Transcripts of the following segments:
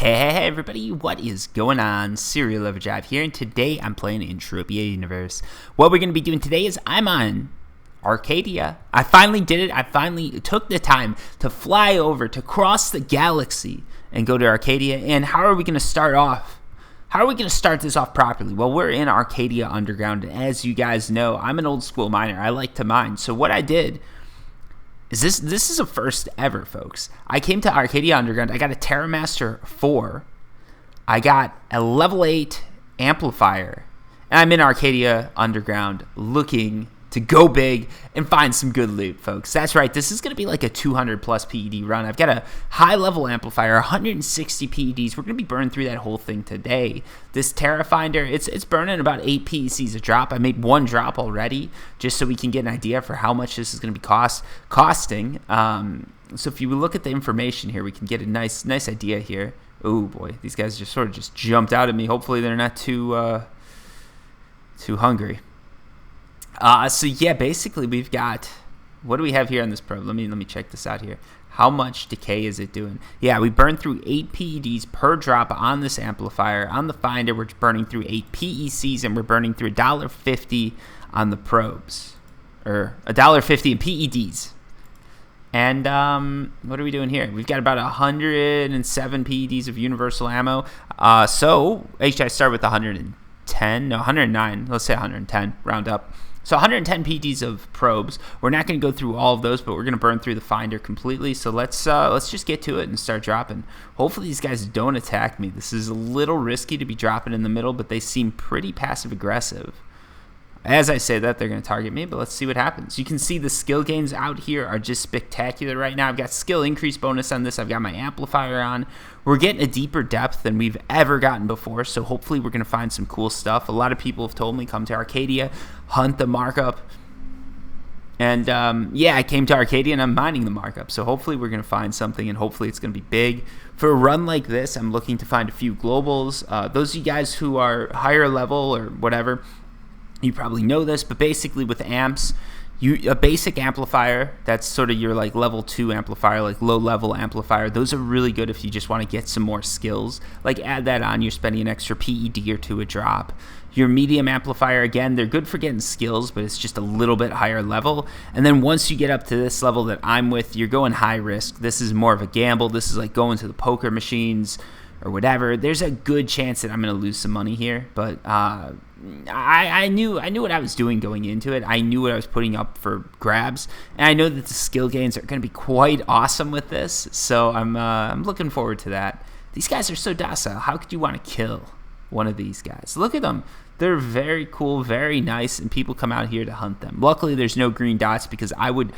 Hey everybody, what is going on? CerealOverdrive here, and today I'm playing Entropia Universe. What we're going to be doing today is I'm on Arkadia. I finally did it. I finally took the time to fly over, to cross the galaxy and go to Arkadia. And how are we going to start off? How are we going to start this off properly? Well, we're in Arkadia Underground, and as you guys know, I'm an old school miner. I like to mine. So what I did is this is a first ever, folks. I came to Arkadia Underground. I got a TerraMaster 4. I got a level 8 amplifier. And I'm in Arkadia Underground looking to go big and find some good loot, folks. That's right. This is going to be like a 200 plus PED run. I've got a high level amplifier, 160 PEDs. We're going to be burning through that whole thing today. This Terra Finder, it's burning about 8 PECs a drop. I made one drop already just so we can get an idea for how much this is going to be costing. So if you look at the information here, we can get a nice idea here. Oh boy, these guys just sort of just jumped out at me. Hopefully they're not too hungry. So yeah, basically we've got, what do we have here on this probe? Let me check this out here. How much decay is it doing? Yeah, we burned through 8 PEDs per drop on this amplifier. On the Finder, we're burning through 8 PECs, and we're burning through $1.50 on the probes. Or $1.50 in PEDs. And what are we doing here? We've got about 107 PEDs of universal ammo. So actually I start with 110, no, 109. Let's say 110, round up. So 110 PDs of probes. We're not going to go through all of those, but we're going to burn through the Finder completely. So let's just get to it and start dropping. Hopefully these guys don't attack me. This is a little risky to be dropping in the middle, but they seem pretty passive aggressive. As I say that, they're going to target me, but let's see what happens. You can see the skill gains out here are just spectacular right now. I've got skill increase bonus on this. I've got my amplifier on. We're getting a deeper depth than we've ever gotten before, so hopefully we're going to find some cool stuff. A lot of people have told me, come to Arkadia, hunt the markup. And yeah, I came to Arkadia and I'm mining the markup, so hopefully we're going to find something, and hopefully it's going to be big. For a run like this, I'm looking to find a few globals. Those of you guys who are higher level or whatever, you probably know this, but basically with amps, a basic amplifier, that's sort of your like level 2 amplifier, like low level amplifier. Those are really good if you just want to get some more skills. Like add that on, you're spending an extra PED or 2 a drop. Your medium amplifier, again, they're good for getting skills, but it's just a little bit higher level. And then once you get up to this level that I'm with, you're going high risk. This is more of a gamble. This is like going to the poker machines or whatever. There's a good chance that I'm going to lose some money here, but I knew what I was doing going into it. I knew what I was putting up for grabs, and I know that the skill gains are going to be quite awesome with this. So I'm looking forward to that. These guys are so docile. How could you want to kill one of these guys? Look at them. They're very cool, very nice, and people come out here to hunt them. Luckily, there's no green dots because I would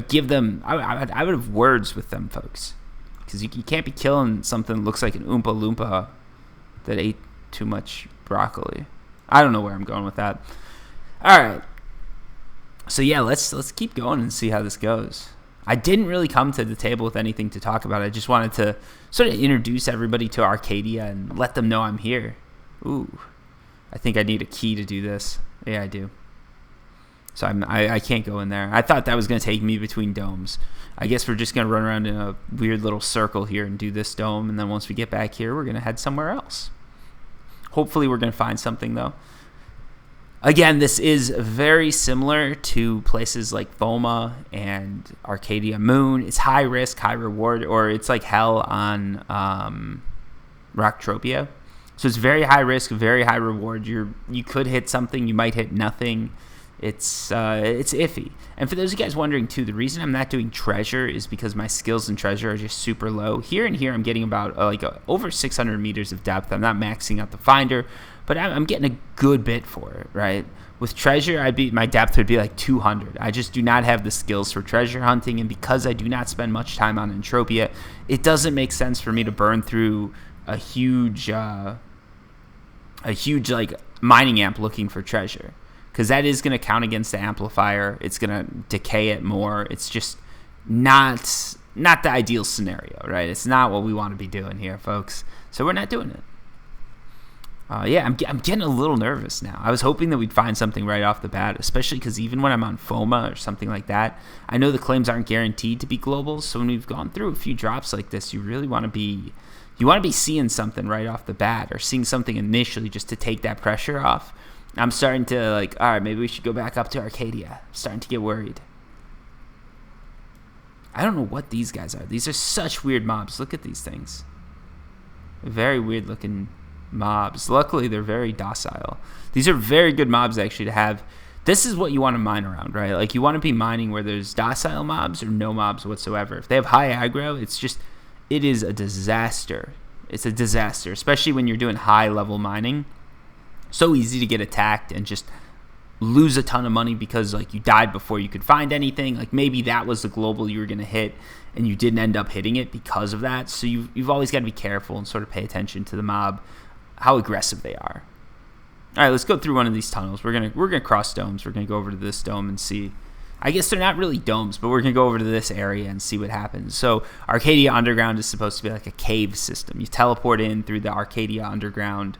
give them. I would have words with them, folks. Because you can't be killing something that looks like an Oompa Loompa that ate too much broccoli. I don't know where I'm going with that. All right. So yeah, let's keep going and see how this goes. I didn't really come to the table with anything to talk about. I just wanted to sort of introduce everybody to Arkadia and let them know I'm here. Ooh, I think I need a key to do this. Yeah, I do. So I can't go in there. I thought that was going to take me between domes. I guess we're just going to run around in a weird little circle here and do this dome, and then once we get back here, we're going to head somewhere else. Hopefully we're going to find something, though. Again, this is very similar to places like Foma and Arkadia Moon. It's high risk, high reward, or it's like hell on Entropia. So it's very high risk, very high reward. You could hit something, you might hit nothing. It's iffy. And for those of you guys wondering too, the reason I'm not doing treasure is because my skills in treasure are just super low. Here and here I'm getting about over 600 meters of depth. I'm not maxing out the Finder, but I'm getting a good bit for it, right? With treasure, my depth would be like 200. I just do not have the skills for treasure hunting, and because I do not spend much time on Entropia, it doesn't make sense for me to burn through a huge like mining amp looking for treasure. Because that is going to count against the amplifier. It's going to decay it more. It's just not the ideal scenario, right? It's not what we want to be doing here, folks. So we're not doing it. Yeah, I'm getting a little nervous now. I was hoping that we'd find something right off the bat, especially because even when I'm on Foma or something like that, I know the claims aren't guaranteed to be globals. So when we've gone through a few drops like this, you really want to be you want to be seeing something right off the bat, or seeing something initially just to take that pressure off. I'm starting to like, all right, maybe we should go back up to Arkadia. I'm starting to get worried. I don't know what these guys are. These are such weird mobs. Look at these things. Very weird looking mobs. Luckily, they're very docile. These are very good mobs actually to have. This is what you want to mine around, right? Like, you want to be mining where there's docile mobs or no mobs whatsoever. If they have high aggro, it is a disaster. It's a disaster, especially when you're doing high level mining. So easy to get attacked and just lose a ton of money because like you died before you could find anything. Like, maybe that was the global you were going to hit and you didn't end up hitting it because of that. So you've always got to be careful and sort of pay attention to the mob, how aggressive they are. All right, let's go through one of these tunnels. We're gonna cross domes. We're gonna go over to this dome and see. I guess they're not really domes, but we're gonna go over to this area and see what happens. So Arkadia Underground is supposed to be like a cave system. You teleport in through the Arkadia Underground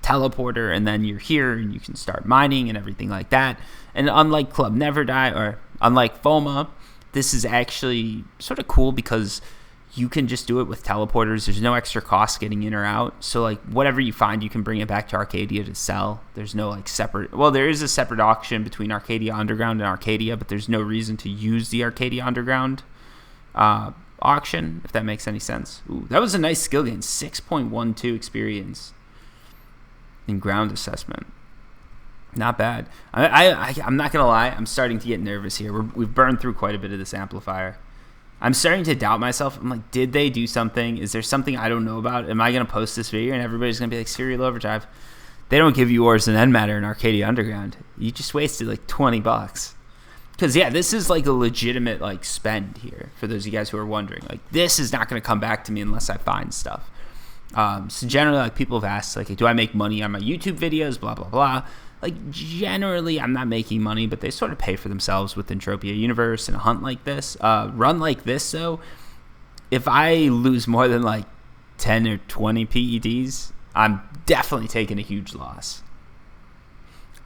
teleporter, and then you're here and you can start mining and everything like that. And unlike Club Never Die, or unlike FOMA, this is actually sort of cool because you can just do it with teleporters. There's no extra cost getting in or out. So like whatever you find, you can bring it back to Arkadia to sell. There's no like separate, well, there is a separate auction between Arkadia Underground and Arkadia, but there's no reason to use the Arkadia Underground auction, if that makes any sense. Ooh, that was a nice skill gain, 6.12 experience in ground assessment. Not bad. I'm not gonna lie, I'm starting to get nervous here. We've burned through quite a bit of this amplifier. I'm starting to doubt myself. I'm like, did they do something? Is there something I don't know about? Am I going to post this video and everybody's going to be like, CerealOverdrive? They don't give you ores and end matter in Arkadia Underground. You just wasted like $20. Because, yeah, this is like a legitimate like spend here for those of you guys who are wondering. Like, this is not going to come back to me unless I find stuff. So generally, like, people have asked, like, do I make money on my YouTube videos? Blah, blah, blah. Like, generally, I'm not making money, but they sort of pay for themselves with Entropia Universe and a hunt like this. Run like this, though, if I lose more than, like, 10 or 20 PEDs, I'm definitely taking a huge loss.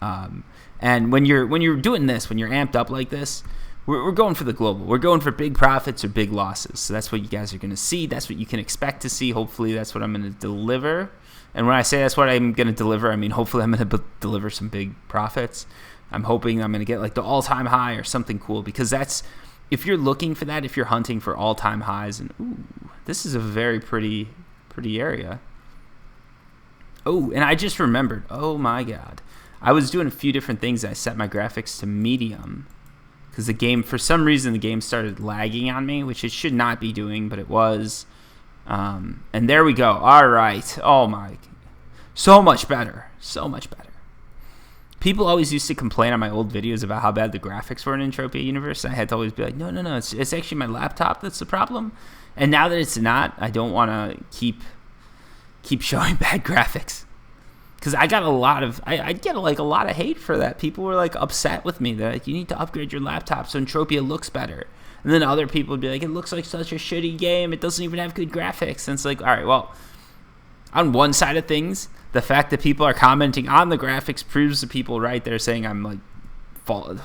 And when you're doing this, when you're amped up like this, we're going for the global. We're going for big profits or big losses. So that's what you guys are going to see. That's what you can expect to see. Hopefully, that's what I'm going to deliver. And when I say that's what I'm going to deliver, I mean, hopefully I'm going to deliver some big profits. I'm hoping I'm going to get like the all-time high or something cool, because that's, if you're looking for that, if you're hunting for all-time highs, and ooh, this is a very pretty area. Oh, and I just remembered, oh my God. I was doing a few different things. I set my graphics to medium because the game, for some reason, the game started lagging on me, which it should not be doing, but it was. And there we go. All right. Oh my, so much better. So much better. People always used to complain on my old videos about how bad the graphics were in Entropia Universe. I had to always be like, no, it's actually my laptop that's the problem. And now that it's not, I don't want to keep showing bad graphics. Because I got I get like a lot of hate for that. People were like upset with me that like, you need to upgrade your laptop so Entropia looks better. And then other people would be like, it looks like such a shitty game. It doesn't even have good graphics. And it's like, all right, well, on one side of things, the fact that people are commenting on the graphics proves the people right. They're saying I'm like,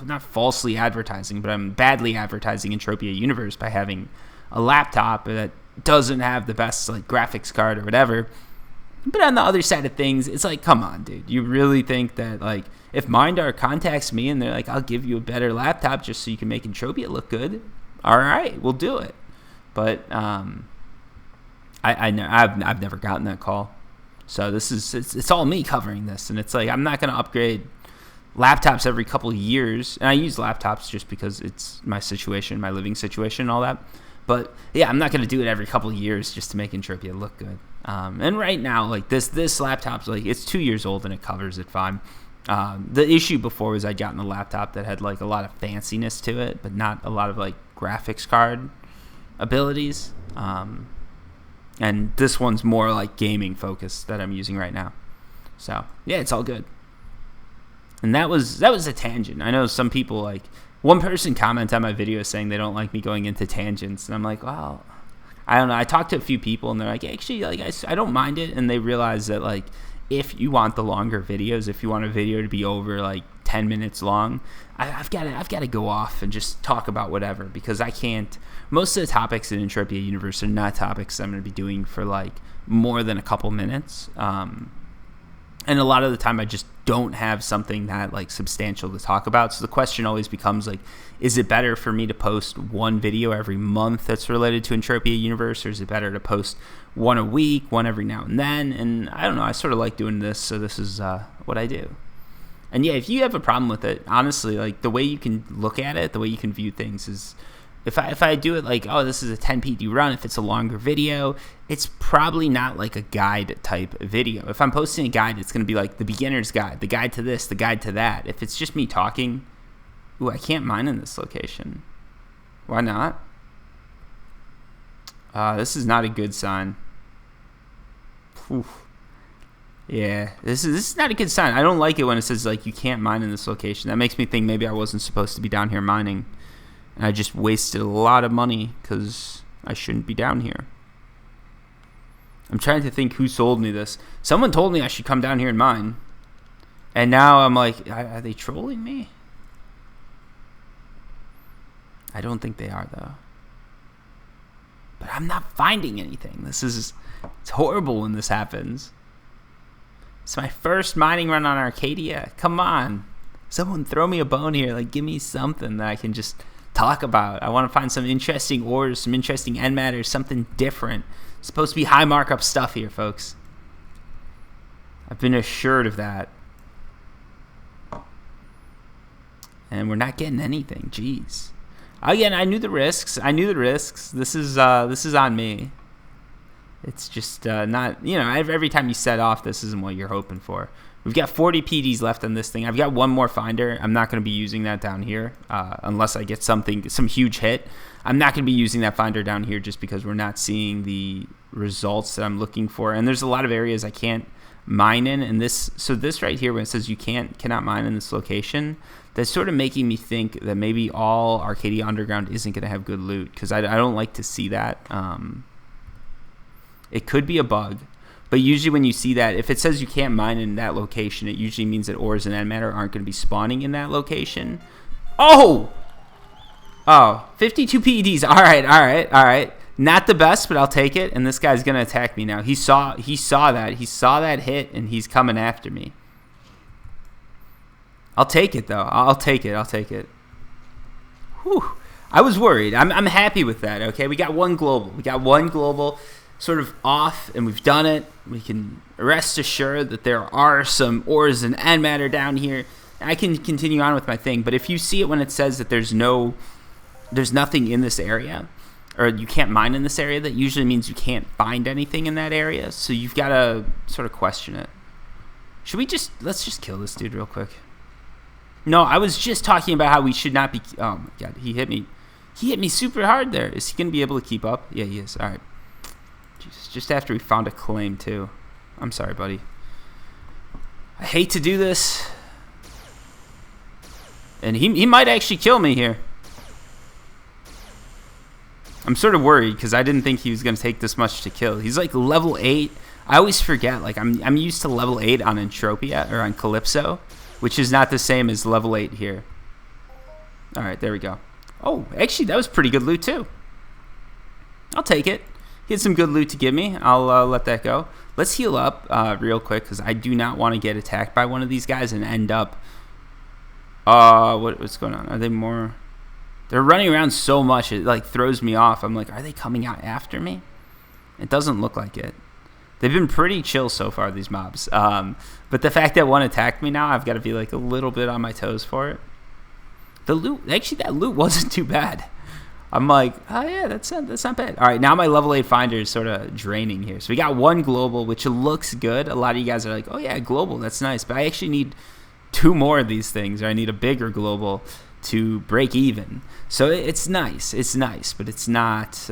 not falsely advertising, but I'm badly advertising Entropia Universe by having a laptop that doesn't have the best like graphics card or whatever. But on the other side of things, it's like, come on, dude. You really think that, like, if Mindar contacts me and they're like, I'll give you a better laptop just so you can make Entropia look good, all right, we'll do it. But I've never gotten that call. So this is, it's all me covering this. And it's like, I'm not going to upgrade laptops every couple of years. And I use laptops just because it's my situation, my living situation and all that. But yeah, I'm not going to do it every couple of years just to make Entropia look good. And right now, like this laptop's like, it's 2 years old and it covers it fine. The issue before was I'd gotten a laptop that had like a lot of fanciness to it, but not a lot of like graphics card abilities. And this one's more like gaming focused that I'm using right now. So yeah, it's all good. And that was a tangent. I know some people, like one person commented on my video saying they don't like me going into tangents, and I'm like, well, I don't know. I talked to a few people and they're like, actually, like I don't mind it. And they realize that like if you want the longer videos, if you want a video to be over like 10 minutes long, I've got to go off and just talk about whatever, because I can't. Most of the topics in Entropia Universe are not topics I'm going to be doing for like more than a couple minutes. And a lot of the time I just don't have something that like substantial to talk about. So the question always becomes like, is it better for me to post one video every month that's related to Entropia Universe, or is it better to post one a week, one every now and then? And I don't know, I sort of like doing this, so this is what I do. And yeah, if you have a problem with it, honestly, like the way you can look at it, the way you can view things is, if I do it like, oh, this is a 10 PD run, if it's a longer video, it's probably not like a guide type video. If I'm posting a guide, it's going to be like the beginner's guide, the guide to this, the guide to that. If it's just me talking, ooh, I can't mine in this location. Why not? This is not a good sign. Oof. Yeah, this is not a good sign. I don't like it when it says like you can't mine in this location. That makes me think maybe I wasn't supposed to be down here mining. And I just wasted a lot of money because I shouldn't be down here. I'm trying to think who sold me this. Someone told me I should come down here and mine. And now I'm like, are they trolling me? I don't think they are, though. But I'm not finding anything. It's horrible when this happens. It's my first mining run on Arkadia. Come on. Someone throw me a bone here. Like, give me something that I can just talk about. I want to find some interesting ores, some interesting end matters, something different. It's supposed to be high markup stuff here, folks. I've been assured of that. And we're not getting anything. Jeez. Again, I knew the risks. This is on me. It's just not, every time you set off, this isn't what you're hoping for. We've got 40 PDs left on this thing. I've got one more finder. I'm not going to be using that down here unless I get some huge hit. I'm not going to be using that finder down here just because we're not seeing the results that I'm looking for. And there's a lot of areas I can't mine in. And this right here, when it says you cannot mine in this location, that's sort of making me think that maybe all Arkadia Underground isn't going to have good loot, because I don't like to see that. It could be a bug. But usually when you see that, if it says you can't mine in that location, it usually means that ores and end matter aren't going to be spawning in that location. Oh! 52 PEDs. All right. Not the best, but I'll take it. And this guy's going to attack me now. He saw that. He saw that hit, and he's coming after me. I'll take it, though. I'll take it. Whew. I was worried. I'm happy with that, okay? We got one global. Sort of off, and we've done it. We can rest assured that there are some ores and end matter down here. I can continue on with my thing, but if you see it when it says that there's nothing in this area, or you can't mine in this area, that usually means you can't find anything in that area. So you've got to sort of question it. Let's just kill this dude real quick. No, I was just talking about how we should not be. Oh my god, he hit me. He hit me super hard there. Is he going to be able to keep up? Yeah, he is. All right. Just after we found a claim, too. I'm sorry, buddy. I hate to do this. And he might actually kill me here. I'm sort of worried because I didn't think he was going to take this much to kill. He's like level 8. I always forget. Like I'm used to level 8 on Entropia or on Calypso, which is not the same as level 8 here. All right, there we go. Oh, actually, that was pretty good loot, too. I'll take it. He had some good loot to give me. I'll let that go. Let's heal up real quick because I do not want to get attacked by one of these guys and end up. What's going on? Are they more? They're running around so much it like throws me off. I'm like, are they coming out after me? It doesn't look like it. They've been pretty chill so far, these mobs. But the fact that one attacked me now, I've got to be like a little bit on my toes for it. The loot, actually, that loot wasn't too bad. I'm like, oh yeah, that's not bad. All right, now my level 8 finder is sort of draining here. So we got one global, which looks good. A lot of you guys are like, oh yeah, global, that's nice. But I actually need 2 more of these things, or I need a bigger global to break even. So it's nice, but it's not.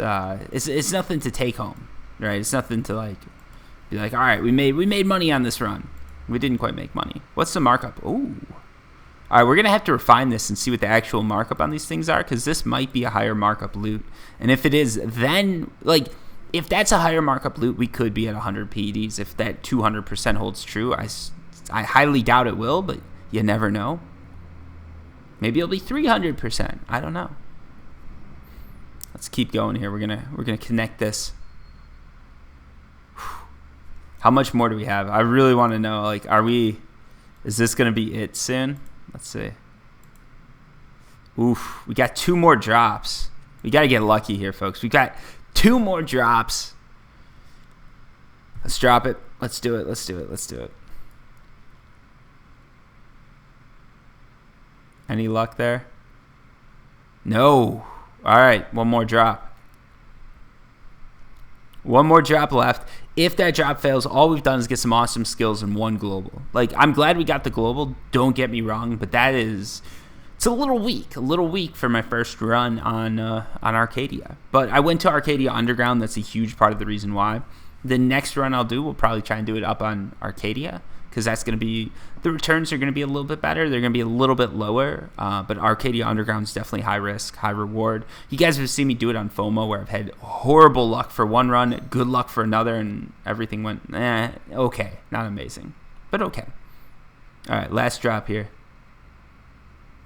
It's nothing to take home, right? It's nothing to like be like, all right, we made money on this run. We didn't quite make money. What's the markup? Ooh. All right, we're going to have to refine this and see what the actual markup on these things are, because this might be a higher markup loot. And if it is, then, like, if that's a higher markup loot, we could be at 100 PEDs. If that 200% holds true, I highly doubt it will, but you never know. Maybe it'll be 300%. I don't know. Let's keep going here. We're gonna connect this. How much more do we have? I really want to know. Like, is this gonna be it soon? Let's see. Oof, we got 2 more drops. We got to get lucky here, folks. We got 2 more drops. Let's drop it. Let's do it. Let's do it. Let's do it. Any luck there? No. All right, one more drop. One more drop left. If that drop fails, all we've done is get some awesome skills and 1 global. Like, I'm glad we got the global. Don't get me wrong, but it's a little weak for my first run on Arkadia. But I went to Arkadia Underground. That's a huge part of the reason why. The next run I'll do, we'll probably try and do it up on Arkadia, because that's going to be, the returns are going to be a little bit better. They're going to be a little bit lower, but Arkadia Underground is definitely high risk, high reward. You guys have seen me do it on FOMO, where I've had horrible luck for one run, good luck for another, and everything went, okay, not amazing, but okay. All right, last drop here.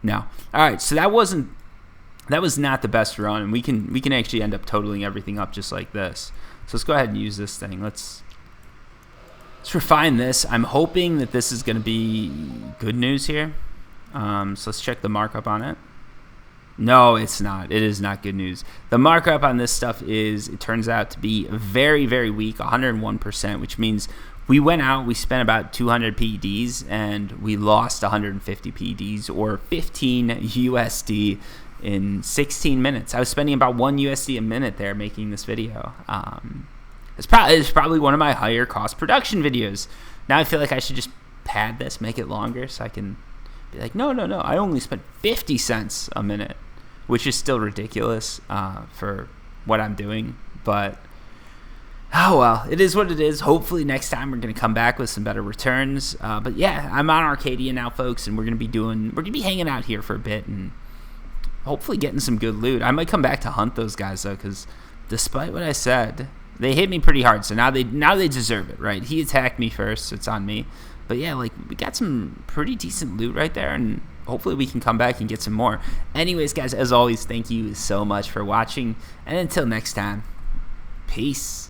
No. All right, so that was not the best run, and we can actually end up totaling everything up just like this. So let's go ahead and use this thing. Let's refine this. I'm hoping that this is going to be good news here. So let's check the markup on it. No, it's not. It is not good news. The markup on this stuff it turns out to be very, very weak, 101%, which means we went out, we spent about 200 PEDs, and we lost 150 PEDs, or 15 USD in 16 minutes. I was spending about 1 USD a minute there making this video. It's probably one of my higher cost production videos. Now I feel like I should just pad this, make it longer, so I can be like, no, I only spent 50 cents a minute, which is still ridiculous for what I'm doing, but oh well, it is what it is. Hopefully next time we're going to come back with some better returns. But yeah, I'm on Arkadia now, folks, and we're going to be hanging out here for a bit and hopefully getting some good loot. I might come back to hunt those guys though, because despite what I said, they hit me pretty hard. So now they deserve it, right? He attacked me first, so it's on me. But yeah, like, we got some pretty decent loot right there, and hopefully we can come back and get some more. Anyways, guys, as always, thank you so much for watching, and until next time, peace.